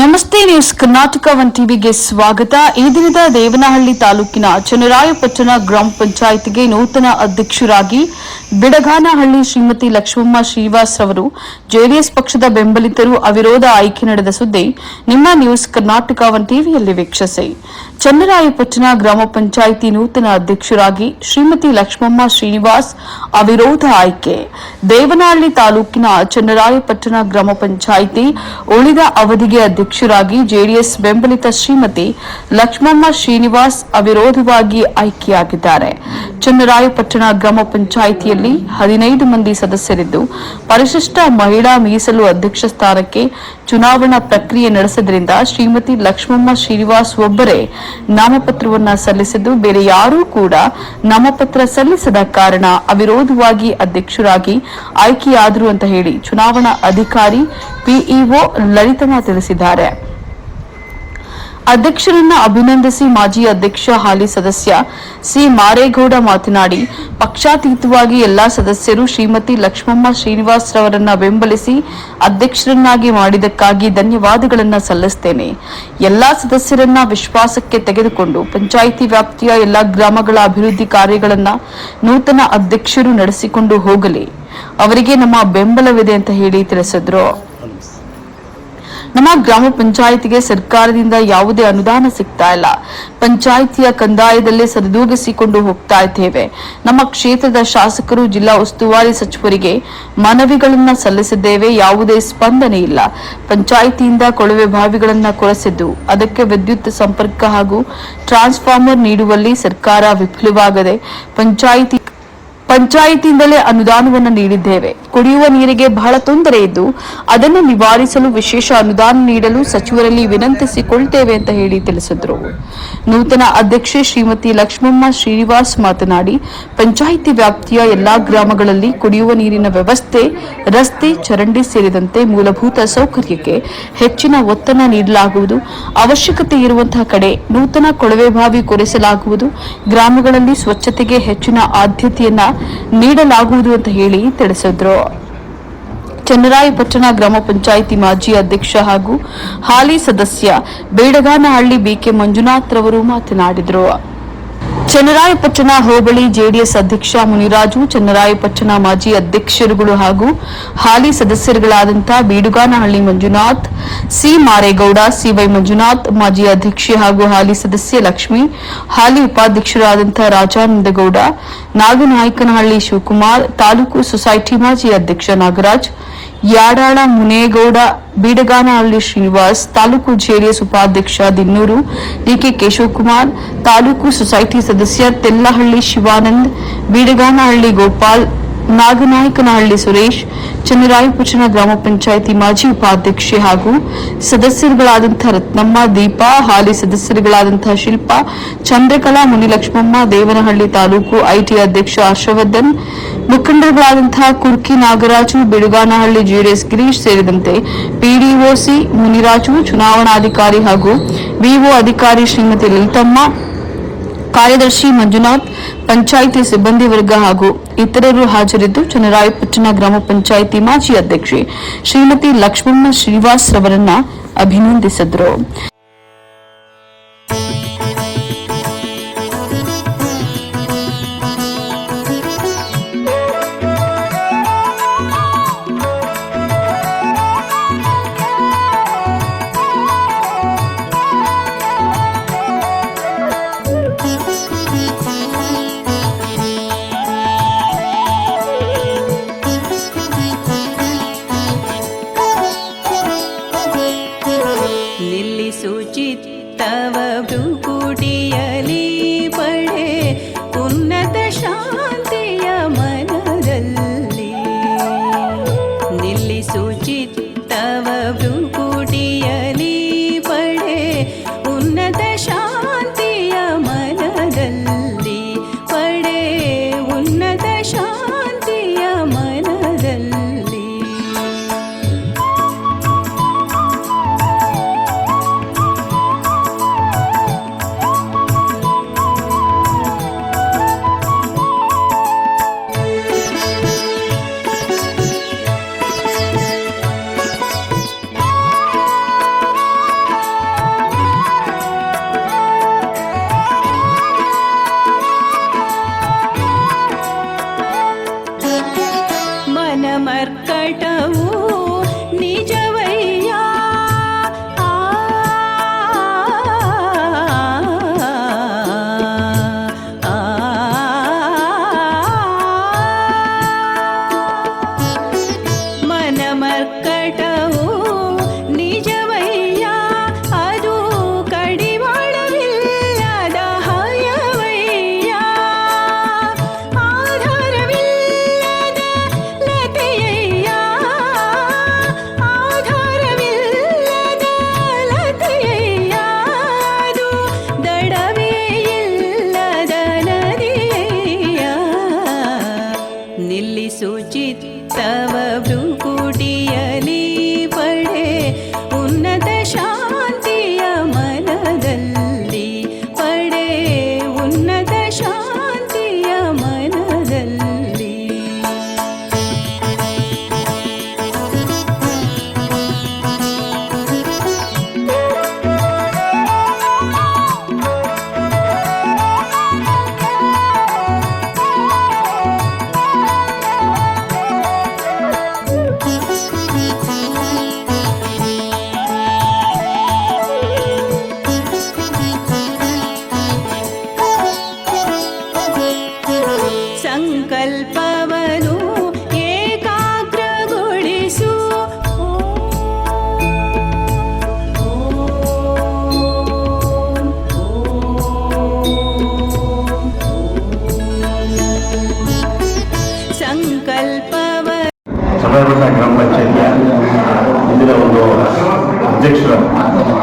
ನಮಸ್ತೆ news Karnataka one ಟಿವಿಗೆ ಸ್ವಾಗತ. ಈ ದಿನದ ದೇವನಹಳ್ಳಿ ತಾಲೂಕಿನ ಚನ್ನರಾಯಪಟ್ಟಣ ಗ್ರಾಮ ಪಂಚಾಯಿತಿಗೆ ನೂತನ ಅಧ್ಯಕ್ಷರಾಗಿ ಬಿಡಗಾನಹಳ್ಳಿ ಶ್ರೀಮತಿ ಲಕ್ಷ್ಮಮ್ಮ ಶ್ರೀನಿವಾಸ್ ರವರು ಜೆಡಿಎಸ್ ಪಕ್ಷದ ಬೆಂಬಲಿತರು ಅವಿರೋಧ ಆಯ್ಕೆ ನಡೆದ ಸುದ್ದಿ ನಿಮ್ಮ ನ್ಯೂಸ್ ಕರ್ನಾಟಕ ಒನ್ ಟಿವಿಯಲ್ಲಿ ವೀಕ್ಷಿಸಿ. ಚನ್ನರಾಯಪಟ್ಟಣ ಗ್ರಾಮ ಪಂಚಾಯಿತಿ ನೂತನ ಅಧ್ಯಕ್ಷರಾಗಿ ಶ್ರೀಮತಿ ಲಕ್ಷ್ಮಮ್ಮ ಶ್ರೀನಿವಾಸ್ ಅವಿರೋಧ ಆಯ್ಕೆ. ದೇವನಹಳ್ಳಿ ತಾಲೂಕಿನ ಚನ್ನರಾಯಪಟ್ಟಣ ಗ್ರಾಮ ಪಂಚಾಯಿತಿ ಉಳಿದ ಅವಧಿಗೆ ಅಧ್ಯಕ್ಷರಾಗಿ ಜೆಡಿಎಸ್ ಬೆಂಬಲಿತ ಶ್ರೀಮತಿ ಲಕ್ಷ್ಮಮ್ಮ ಶ್ರೀನಿವಾಸ್ ಅವಿರೋಧವಾಗಿ ಆಯ್ಕೆಯಾಗಿದ್ದಾರೆ. ಚನ್ನರಾಯಪಟ್ಟಣ ಗ್ರಾಮ ಪಂಚಾಯಿತಿಯಲ್ಲಿ 15 ಮಂದಿ ಸದಸ್ಯರಿದ್ದು ಪರಿಶಿಷ್ಟ ಮಹಿಳಾ ಮೀಸಲು ಅಧ್ಯಕ್ಷ ಸ್ಥಾನಕ್ಕೆ ಚುನಾವಣಾ ಪ್ರಕ್ರಿಯೆ ನಡೆಸಿದ್ದರಿಂದ ಶ್ರೀಮತಿ ಲಕ್ಷ್ಮಮ್ಮ ಶ್ರೀನಿವಾಸ್ ಒಬ್ಬರೇ ನಾಮಪತ್ರವನ್ನ ಸಲ್ಲಿಸಿದ್ದು ಬೇರೆ ಯಾರೂ ಕೂಡ ನಾಮಪತ್ರ ಸಲ್ಲಿಸದ ಕಾರಣ ಅವಿರೋಧವಾಗಿ ಅಧ್ಯಕ್ಷರಾಗಿ ಆಯ್ಕೆಯಾದರು ಅಂತ ಹೇಳಿ ಚುನಾವಣಾ ಅಧಿಕಾರಿ ಪಿಇಒ ಲಲಿತಮ್ಮ ತಿಳಿಸಿದ್ದಾರೆ. ಅಧ್ಯಕ್ಷರನ್ನ ಅಭಿನಂದಿಸಿ ಮಾಜಿ ಅಧ್ಯಕ್ಷ ಹಾಲಿ ಸದಸ್ಯ ಸಿ ಮಾರೇಗೌಡ ಮಾತನಾಡಿ, ಪಕ್ಷಾತೀತವಾಗಿ ಎಲ್ಲಾ ಸದಸ್ಯರು ಶ್ರೀಮತಿ ಲಕ್ಷ್ಮಮ್ಮ ಶ್ರೀನಿವಾಸ್ ರವರನ್ನ ಬೆಂಬಲಿಸಿ ಅಧ್ಯಕ್ಷರನ್ನಾಗಿ ಮಾಡಿದ್ದಕ್ಕಾಗಿ ಧನ್ಯವಾದಗಳನ್ನು ಸಲ್ಲಿಸುತ್ತೇನೆ. ಎಲ್ಲಾ ಸದಸ್ಯರನ್ನ ವಿಶ್ವಾಸಕ್ಕೆ ತೆಗೆದುಕೊಂಡು ಪಂಚಾಯಿತಿ ವ್ಯಾಪ್ತಿಯ ಎಲ್ಲಾ ಗ್ರಾಮಗಳ ಅಭಿವೃದ್ಧಿ ಕಾರ್ಯಗಳನ್ನ ನೂತನ ಅಧ್ಯಕ್ಷರು ನಡೆಸಿಕೊಂಡು ಹೋಗಲಿ. ಅವರಿಗೆ ನಮ್ಮ ಬೆಂಬಲವಿದೆ ಅಂತ ಹೇಳಿ ತಿಳಿಸಿದ್ರು. ನಮ್ಮ ಗ್ರಾಮ ಪಂಚಾಯಿತಿಗೆ ಸರ್ಕಾರದಿಂದ ಯಾವುದೇ ಅನುದಾನ ಸಿಗ್ತಾ ಇಲ್ಲ. ಪಂಚಾಯಿತಿಯ ಕಂದಾಯದಲ್ಲೇ ಸರಿದೂಗಿಸಿಕೊಂಡು ಹೋಗ್ತಾ ಇದ್ದೇವೆ. ನಮ್ಮ ಕ್ಷೇತ್ರದ ಶಾಸಕರು ಜಿಲ್ಲಾ ಉಸ್ತುವಾರಿ ಸಚಿವರಿಗೆ ಮನವಿಗಳನ್ನ ಸಲ್ಲಿಸಿದ್ದೇವೆ. ಯಾವುದೇ ಸ್ಪಂದನೆ ಇಲ್ಲ. ಪಂಚಾಯಿತಿಯಿಂದ ಕೊಳವೆ ಬಾವಿಗಳನ್ನ ಕೊರೆಸಿದ್ದು ಅದಕ್ಕೆ ವಿದ್ಯುತ್ ಸಂಪರ್ಕ ಹಾಗೂ ಟ್ರಾನ್ಸ್ಫಾರ್ಮರ್ ನೀಡುವಲ್ಲಿ ಸರ್ಕಾರ ವಿಫಲವಾಗದೆ ಪಂಚಾಯಿತಿಯಿಂದಲೇ ಅನುದಾನವನ್ನು ನೀಡಿದ್ದೇವೆ. ಕುಡಿಯುವ ನೀರಿಗೆ ಬಹಳ ತೊಂದರೆ ಇದ್ದು ಅದನ್ನು ನಿವಾರಿಸಲು ವಿಶೇಷ ಅನುದಾನ ನೀಡಲು ಸಚಿವರಲ್ಲಿ ವಿನಂತಿಸಿಕೊಳ್ತೇವೆ ಅಂತ ಹೇಳಿ ತಿಳಿಸಿದರು. ನೂತನ ಅಧ್ಯಕ್ಷೆ ಶ್ರೀಮತಿ ಲಕ್ಷ್ಮಮ್ಮ ಶ್ರೀನಿವಾಸ್ ಮಾತನಾಡಿ, ಪಂಚಾಯಿತಿ ವ್ಯಾಪ್ತಿಯ ಎಲ್ಲಾ ಗ್ರಾಮಗಳಲ್ಲಿ ಕುಡಿಯುವ ನೀರಿನ ವ್ಯವಸ್ಥೆ, ರಸ್ತೆ, ಚರಂಡಿ ಸೇರಿದಂತೆ ಮೂಲಭೂತ ಸೌಕರ್ಯಕ್ಕೆ ಹೆಚ್ಚಿನ ಒತ್ತನ್ನು ನೀಡಲಾಗುವುದು. ಅವಶ್ಯಕತೆ ಇರುವಂತಹ ಕಡೆ ನೂತನ ಕೊಳವೆ ಬಾವಿ ಕೊರೆಸಲಾಗುವುದು. ಗ್ರಾಮಗಳಲ್ಲಿ ಸ್ವಚ್ಛತೆಗೆ ಹೆಚ್ಚಿನ ಆದ್ಯತೆಯನ್ನ ನೀಡಲಾಗುವುದು ಅಂತ ಹೇಳಿ ತಿಳಿಸಿದ್ರು. ಚನ್ನರಾಯಪಟ್ಟಣ ಗ್ರಾಮ ಪಂಚಾಯಿತಿ ಮಾಜಿ ಅಧ್ಯಕ್ಷ ಹಾಗೂ ಹಾಲಿ ಸದಸ್ಯ ಬೇಡಗಾನಹಳ್ಳಿ ಬಿಕೆ ಮಂಜುನಾಥ್ ರವರು ಮಾತನಾಡಿದರು. ಚನ್ನರಾಯಪಟ್ಟಣ ಹೋಬಳಿ ಜೆಡಿಎಸ್ ಅಧ್ಯಕ್ಷ ಮುನಿರಾಜು, ಚನ್ನರಾಯಪಟ್ಟಣ ಮಾಜಿ ಅಧ್ಯಕ್ಷರುಗಳು ಹಾಗೂ ಹಾಲಿ ಸದಸ್ಯರುಗಳಾದಂತಹ ಬೀಡುಗಾನಹಳ್ಳಿ ಮಂಜುನಾಥ್, ಸಿ ಮಾರೇಗೌಡ, ಸಿವೈ ಮಂಜುನಾಥ್, ಮಾಜಿ ಅಧ್ಯಕ್ಷೆ ಹಾಗೂ ಹಾಲಿ ಸದಸ್ಯ ಲಕ್ಷ್ಮಿ, ಹಾಲಿ ಉಪಾಧ್ಯಕ್ಷರಾದಂತಹ ರಾಜಾನಂದಗೌಡ, ನಾಗನಾಯಕನಹಳ್ಳಿ ಶಿವಕುಮಾರ್, ತಾಲೂಕು ಸೊಸೈಟಿ ಮಾಜಿ ಅಧ್ಯಕ್ಷ ನಾಗರಾಜ್, ಯಾಡಾಳ ಮುನೇಗೌಡ, ಬೀಡಗಾನಹಳ್ಳಿ ಶ್ರೀನಿವಾಸ್, ತಾಲೂಕು ಜೆಡಿಎಸ್ ಉಪಾಧ್ಯಕ್ಷ ದಿನ್ನೂರು ಡಿಕೆ ಕೇಶವಕುಮಾರ್, ತಾಲೂಕು ಸೊಸೈಟಿ ಸದಸ್ಯ ತೆಲ್ಲಹಳ್ಳಿ ಶಿವಾನಂದ್, ಬೀಡಗಾನಹಳ್ಳಿ ಗೋಪಾಲ್, ನಾಗನಾಯಕನಹಳ್ಳಿ ಸುರೇಶ್, ಚನ್ನರಾಯಪಟ್ಟಣ ಗ್ರಾಮ ಪಂಚಾಯಿತಿ ಮಾಜಿ ಉಪಾಧ್ಯಕ್ಷೆ ಹಾಗೂ ಸದಸ್ಯರುಗಳಾದಂತಹ ರತ್ನಮ್ಮ, ದೀಪಾ, ಹಾಲಿ ಸದಸ್ಯರುಗಳಾದಂತಹ ಶಿಲ್ಪಾ, ಚಂದ್ರಕಲಾ, ಮುನಿಲಕ್ಷ್ಮಮ್ಮ, ದೇವನಹಳ್ಳಿ ತಾಲೂಕು ಐಟಿ ಅಧ್ಯಕ್ಷ ಹರ್ಷವರ್ಧನ್, ಮುಖಂಡರುಗಳಾದಂತಹ ಕುರ್ಕಿ ನಾಗರಾಜು, ಬಿಡುಗಾನಹಳ್ಳಿ ಜೆಡಿಎಸ್ ಗಿರೀಶ್ ಸೇರಿದಂತೆ ಪಿಡಿಒಸಿ ಮುನಿರಾಜು, ಚುನಾವಣಾಧಿಕಾರಿ ಹಾಗೂ ವಿಒ ಅಧಿಕಾರಿ ಶ್ರೀಮತಿ ಲಲಿತಮ್ಮ, ಕಾರ್ಯದರ್ಶಿ ಮಂಜುನಾಥ್, ಪಂಚಾಯಿತಿ ಸಿಬ್ಬಂದಿ ವರ್ಗ ಹಾಗೂ ಇತರರು ಹಾಜರಿದ್ದು ಚನ್ನರಾಯಪಟ್ಟಣ ಗ್ರಾಮ ಪಂಚಾಯಿತಿ ಮಾಜಿ ಅಧ್ಯಕ್ಷೆ ಶ್ರೀಮತಿ ಲಕ್ಷ್ಮಮ್ಮ ಶ್ರೀನಿವಾಸ್ ರವರನ್ನ ಅಭಿನಂದಿಸಿದರು. ಚಿತ್ತವ ಭ್ರುಕುಟಿಯಲಿ ಪಡೆ ಉನ್ನತ ಶಾಂತಿಯ ಮನದಲ್ಲಿ ನಿಲ್ಲಿಸು ಚಿತ್ತವ ಭ್ರುಕುಟಿಯಲಿ ಪಡೆ ಉನ್ನತ ಶಾಂತಿಯ ಮನದಲ್ಲಿ ಪಡೆ ಉನ್ನತ ಶಾಂತಿಯ ಮನದಲ್ಲಿ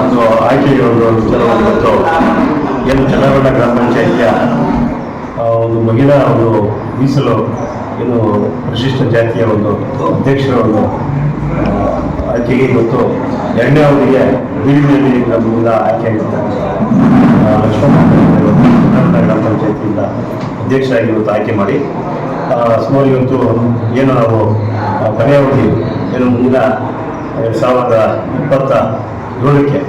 ಒಂದು ಆಯ್ಕೆಗೆ ಒಂದು ವಿಚಾರವನ್ನು ಮತ್ತು ಏನು ಚನ್ನಬಣ್ಣ ಗ್ರಾಮ ಪಂಚಾಯಿತಿಯ ಒಂದು ಮಹಿಳಾ ಒಂದು ಮೀಸಲು ಏನು ಪರಿಶಿಷ್ಟ ಜಾತಿಯ ಒಂದು ಅಧ್ಯಕ್ಷರ ಒಂದು ಆಯ್ಕೆಗೆ ಇವತ್ತು 2ನೇ ಅವಧಿಗೆ ಬೀದಿನಲ್ಲಿ ನಮ್ಮಿಂದ ಆಯ್ಕೆಯಾಗಿರ್ತಾರೆ. ಲಕ್ಷ್ಮಣ ಚನ್ನಬಣ್ಣ ಗ್ರಾಮ ಪಂಚಾಯಿತಿಯಿಂದ ಅಧ್ಯಕ್ಷರಾಗಿ ಇವತ್ತು ಆಯ್ಕೆ ಮಾಡಿ ಸುಮಾರು ಇವತ್ತು ಏನು ನಾವು ಕೊನೆಯವಧಿ ಏನು ಮುಂದಿನ 2027ಕ್ಕೆ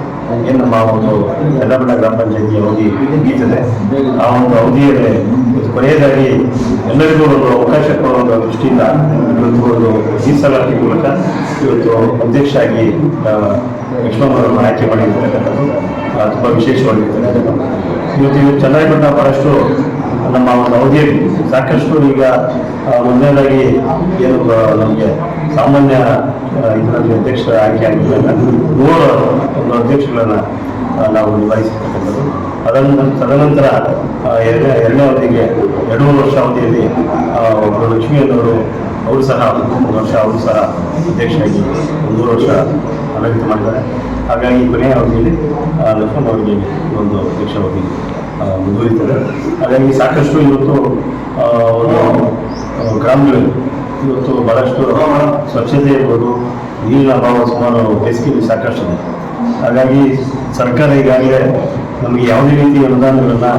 ಏನು ನಮ್ಮ ಒಂದು ಚನ್ನಬಣ್ಣ ಗ್ರಾಮ ಪಂಚಾಯಿತಿ ಅವಧಿ ಮುಗೀತದೆ. ಆ ಒಂದು ಅವಧಿಯಲ್ಲಿ ಕೊನೆಯದಾಗಿ ಎಲ್ಲರಿಗೂ ಒಂದು ಅವಕಾಶ ಕೊಡುವ ದೃಷ್ಟಿಯಿಂದ ಇವತ್ತು ಒಂದು ಮೀಸಲಾತಿ ಮೂಲಕ ಇವತ್ತು ಅಧ್ಯಕ್ಷ ಆಗಿ ಲಕ್ಷ್ಮಣರನ್ನು ಆಯ್ಕೆ ಮಾಡಿರ್ತಕ್ಕಂಥದ್ದು ತುಂಬ ವಿಶೇಷವಾಗಿರ್ತಕ್ಕಂಥದ್ದು. ಇವತ್ತು ಚನ್ನಬಣ್ಣ ಬಹಳಷ್ಟು ನಮ್ಮ ಒಂದು ಅವಧಿಯಲ್ಲಿ ಸಾಕಷ್ಟು ಈಗ ಮೊದಲನೇದಾಗಿ ಏನು ನಮಗೆ ಸಾಮಾನ್ಯ ಇದರಲ್ಲಿ ಅಧ್ಯಕ್ಷರ ಆಯ್ಕೆ ಆಗಿದ್ದಾಗ 100 ಒಂದು ಅಧ್ಯಕ್ಷಗಳನ್ನು ನಾವು ನಿಭಾಯಿಸಿರ್ತಕ್ಕಂಥದ್ದು. ತದನಂತರ ಎರಡನೇ ಅವಧಿಗೆ 2 ವರ್ಷ ಅವಧಿಯಲ್ಲಿ ಒಬ್ಬರು ಲಕ್ಷ್ಮಿಯವರು ಅವರು ಸಹ 1 ವರ್ಷ ಅವರು ಸಹ ಅಧ್ಯಕ್ಷರಾಗಿ 3 ವರ್ಷ ಆಡಳಿತ ಮಾಡಿದ್ದಾರೆ. ಹಾಗಾಗಿ ಕೊನೆಯ ಅವಧಿಯಲ್ಲಿ ಲಕ್ಷ್ಮಣ್ ಅವರಿಗೆ ಒಂದು ಅಧ್ಯಕ್ಷ ಅವಧಿ ಮುಂದುವರಿತದೆ. ಹಾಗಾಗಿ ಸಾಕಷ್ಟು ಇವತ್ತು ಗ್ರಾಮಗಳಲ್ಲಿ ಇವತ್ತು ಬಹಳಷ್ಟು ಸ್ವಚ್ಛತೆ ಇರ್ಬೋದು, ನೀರಿನ ಅಭಾವ ಸುಮಾರು ಬೇಸಿಗೆಯಲ್ಲಿ ಸಾಕಷ್ಟು ಇದೆ. ಹಾಗಾಗಿ ಸರ್ಕಾರ ಈಗಾಗಲೇ ನಮಗೆ ಯಾವುದೇ ರೀತಿಯ ಅನುದಾನಗಳನ್ನು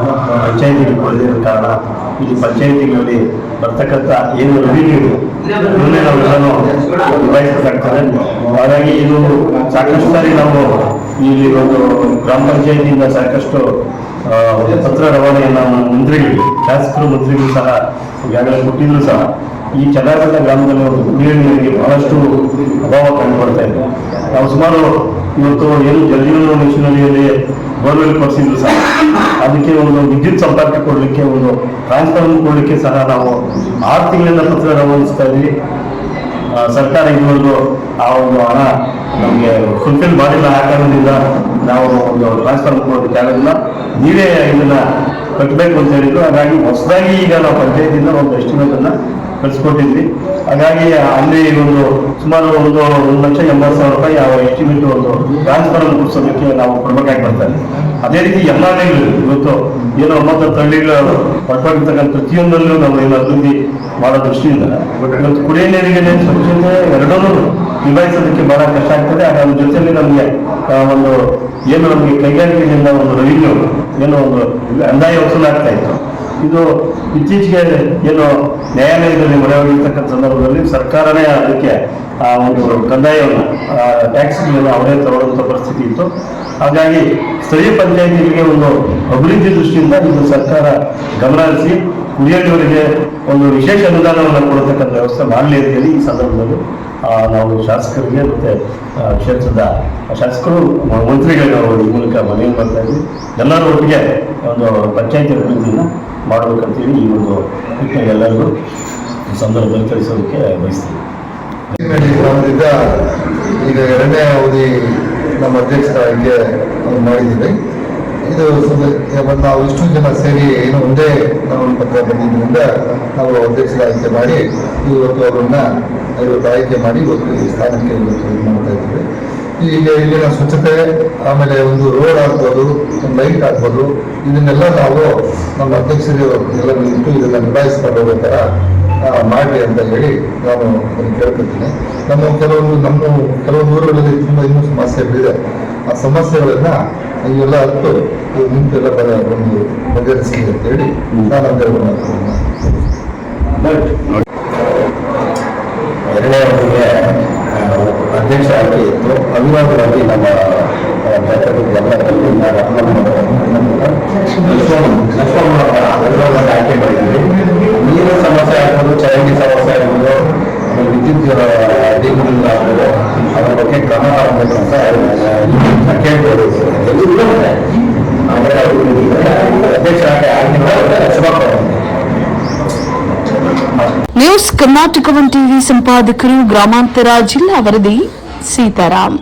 ಪಂಚಾಯಿತಿಗೆ ಕೊಡದಿರೋ ಕಾರಣ ಇಲ್ಲಿ ಪಂಚಾಯಿತಿಗಳಲ್ಲಿ ಬರ್ತಕ್ಕಂಥ ಏನು ರೆವಿನ್ಯೂ ಇದೆ ಅದನ್ನೇ ನಾವೆಲ್ಲನೂ ನಿಭಾಯಿಸಬೇಕಾಗ್ತದೆ. ಹಾಗಾಗಿ ಇದು ಸಾಕಷ್ಟು ಸಾರಿ ನಾವು ಇಲ್ಲಿ ಒಂದು ಗ್ರಾಮ ಪಂಚಾಯಿತಿಯಿಂದ ಸಾಕಷ್ಟು ಪತ್ರ ರವಾನೆಯನ್ನು ಮಂತ್ರಿಗಳು, ಶಾಸಕರು, ಮಂತ್ರಿಗಳು ಸಹ ಈಗಾಗಲೇ ಕೊಟ್ಟಿದ್ರು ಸಹ ಈ ಚನ್ನಬಣ್ಣ ಗ್ರಾಮದಲ್ಲಿ ಒಂದು ಕುಡಿಯುವ ನೀರಿಗೆ ಬಹಳಷ್ಟು ಅಭಾವ ಕಂಡುಬರ್ತಾ ಇದೆ. ನಾವು ಸುಮಾರು ಇವತ್ತು ಏನು ಜಲಜೀವನ ಮಿಷನರಿಯಲ್ಲಿ ಬೋರ್ವೆಲ್ ಕೊಡಿಸಿದ್ರು ಸಹ ಅದಕ್ಕೆ ಒಂದು ವಿದ್ಯುತ್ ಸಂಪರ್ಕ ಕೊಡಲಿಕ್ಕೆ ಒಂದು ಟ್ರಾನ್ಸ್ಫಾರ್ಮರ್ ಕೊಡಲಿಕ್ಕೆ ಸಹ ನಾವು 6 ತಿಂಗಳಿಂದ ಪತ್ರ ರವಾನಿಸ್ತಾ ಇದ್ವಿ. ಸರ್ಕಾರ ಇದುವರೆಗೂ ಆ ಒಂದು ಹಣ ನಮಗೆ ಫುಲ್ಫಿಲ್ ಮಾಡಿಲ್ಲ. ಆ ಕಾರಣದಿಂದ ನಾವು ಒಂದು ಟ್ರಾನ್ಸ್ಫಾರ್ಮರ್ ಕೊಡೋದಕ್ಕೆ ಆಗೋದಿಲ್ಲ, ನೀವೇ ಇದನ್ನ ಕಟ್ಟಬೇಕು ಅಂತ ಹೇಳಿದ್ರು. ಹಾಗಾಗಿ ಹೊಸದಾಗಿ ಈಗ ನಾವು ಪಂಚಾಯತಿಯಿಂದ ಒಂದು ಎಸ್ಟಿಮೇಟನ್ನು ಕಳಿಸ್ಕೊಟ್ಟಿದ್ವಿ. ಹಾಗಾಗಿ ಅಲ್ಲಿ ಒಂದು ಸುಮಾರು 1,80,000 ರೂಪಾಯಿ ಆ ಎಸ್ಟಿಮೇಟ್ ಒಂದು ಟ್ರಾನ್ಸ್ಫಾರ್ಮರ್ ಕೊಡಿಸೋದಕ್ಕೆ ನಾವು ಕೊಡಬೇಕಾಗಿ ಬರ್ತಾರೆ. ಅದೇ ರೀತಿ ಎಲ್ಲ ಹಳ್ಳಿಗಳು ಇವತ್ತು ಏನು 9 ಹಳ್ಳಿಗಳು ಪಡ್ಕೊಂಡಿರ್ತಕ್ಕಂಥ ಪ್ರತಿಯೊಂದಲ್ಲೂ ನಾವು ಏನು ಅಭಿವೃದ್ಧಿ ಮಾಡೋ ದೃಷ್ಟಿಯಿಂದ ಇವತ್ತು ಕುಡಿಯ ನೀರಿಗೆ ಸ್ವಚ್ಛತೆ ಎರಡನ್ನೂ ನಿಭಾಯಿಸೋದಕ್ಕೆ ಬಹಳ ಕಷ್ಟ ಆಗ್ತದೆ. ಅದ್ರ ಜೊತೆಯಲ್ಲಿ ನಮಗೆ ಒಂದು ಏನು ನಮಗೆ ಕೈಗಾರಿಕೆಯಿಂದ ಒಂದು ರೆವಿನ್ಯೂ ಏನೋ ಒಂದು ಅಂದಾಯ ವಸೂಲಾಗ್ತಾ ಇತ್ತು. ಇದು ಇತ್ತೀಚೆಗೆ ಏನು ನ್ಯಾಯಾಲಯದಲ್ಲಿ ಮೊರೆ ಹೋಗಿರ್ತಕ್ಕಂಥ ಸಂದರ್ಭದಲ್ಲಿ ಸರ್ಕಾರನೇ ಅದಕ್ಕೆ ಒಂದು ಕಂದಾಯವನ್ನು ಟ್ಯಾಕ್ಸ್ಗಳನ್ನು ಅವರೇ ತಗೊಳ್ಳುವಂಥ ಪರಿಸ್ಥಿತಿ ಇತ್ತು. ಹಾಗಾಗಿ ಸ್ಥಳೀಯ ಪಂಚಾಯಿತಿಗಳಿಗೆ ಒಂದು ಅಭಿವೃದ್ಧಿ ದೃಷ್ಟಿಯಿಂದ ಇದು ಸರ್ಕಾರ ಗಮನ ಹರಿಸಿ ಕುಡಿಯೋ ನೀರಿಗೆ ಒಂದು ವಿಶೇಷ ಅನುದಾನವನ್ನು ಕೊಡತಕ್ಕಂಥ ವ್ಯವಸ್ಥೆ ಮಾಡಲಿ ಅಂತ ಹೇಳಿ ಈ ಸಂದರ್ಭದಲ್ಲಿ ನಾವು ಶಾಸಕರಿಗೆ ಮತ್ತು ಕ್ಷೇತ್ರದ ಶಾಸಕರು, ಮಂತ್ರಿಗಳಿಗೆ ನಾವು ಈ ಮೂಲಕ ಮನವಿ ಮಾಡ್ತಾ ಇದ್ವಿ. ಎಲ್ಲರೂ ಒಟ್ಟಿಗೆ ಒಂದು ಪಂಚಾಯಿತಿ ಅಭಿವೃದ್ಧಿಯನ್ನು ಮಾಡಬೇಕಂತೇಳಿ ಈ ಒಂದು ಎಲ್ಲರಿಗೂ ಈ ಸಂದರ್ಭದಲ್ಲಿ ತಿಳಿಸೋದಕ್ಕೆ ಬಯಸ್ತೀವಿ. ಗ್ರಾಮದಿಂದ ಈಗ 2ನೇ ಅವಧಿ ನಮ್ಮ ಅಧ್ಯಕ್ಷರ ಆಯ್ಕೆ ಮಾಡಿದ್ದೀವಿ. ಇದು ನಾವು ಇಷ್ಟು ಜನ ಸೇರಿ ಏನು ಒಂದೇ ನಾಮಪತ್ರ ಪತ್ರ ಬಂದಿದ್ದರಿಂದ ನಾವು ಅಧ್ಯಕ್ಷರ ಆಯ್ಕೆ ಮಾಡಿ ಇವತ್ತು ಅವರನ್ನ ಆಯ್ಕೆ ಮಾಡಿ ಇವತ್ತು ಈ ಸ್ಥಾನಕ್ಕೆ ಇವತ್ತು ಇದು ಮಾಡ್ತಾ ಇದ್ದೀವಿ. ಈಗ ಇಲ್ಲಿನ ಸ್ವಚ್ಛತೆ, ಆಮೇಲೆ ಒಂದು ರೋಡ್ ಆಗ್ಬೋದು, ಒಂದು ಲೈಟ್ ಆಗ್ಬೋದು, ಇದನ್ನೆಲ್ಲ ನಾವು ನಮ್ಮ ಅಧ್ಯಕ್ಷರು ಎಲ್ಲ ನಿಂತು ಇದನ್ನು ನಿಭಾಯಿಸ್ಕೊಂಡು ಹೋಗೋ ಥರ ಮಾಡಿ ಅಂತ ಹೇಳಿ ನಾನು ಅದನ್ನು ಕೇಳ್ಕೊತೀನಿ. ಕೆಲವೊಂದು ಊರುಗಳಲ್ಲಿ ತುಂಬ ಇನ್ನೂ ಸಮಸ್ಯೆಗಳಿದೆ. ಆ ಸಮಸ್ಯೆಗಳನ್ನ ಇವೆಲ್ಲ ಹತ್ತು ನಿಂತೆಲ್ಲ ಒಂದು ಬಗೆಹರಿಸಿ ಅಂತ ಹೇಳಿ ನಾನು ಅದನ್ನು ಮಾಡ್ತೀನಿ. 2ನೇ ಅವಧಿಗೆ ಅಧ್ಯಕ್ಷ ಆಯ್ಕೆ ಇತ್ತು. ಅವಿವಾದವಾಗಿ ನಮ್ಮ ಆಯ್ಕೆ ಮಾಡಿದ್ವಿ. ನೀರಿನ ಸಮಸ್ಯೆ ಆಗ್ಬೋದು, ಚರಂಡಿ ಸಮಸ್ಯೆ ಆಗ್ಬೋದು, ವಿದ್ಯುತ್ ದೀಪಗಳು ಆಗ್ಬೋದು, ಅದರ ಬಗ್ಗೆ ಕ್ರಮ ತಗೊಳ್ಬೇಕು ಅಂತ ಕೇಳ್ಬೋದು. ಅಧ್ಯಕ್ಷ ಆಯ್ಕೆ ಶುಭ. ನ್ಯೂಸ್ ಕರ್ನಾಟಕ 1 ಟಿವಿ ಸಂಪಾದಕರು, ಗ್ರಾಮಾಂತರ ಜಿಲ್ಲಾ ವರದಿ ಸೀತಾರಾಮ್.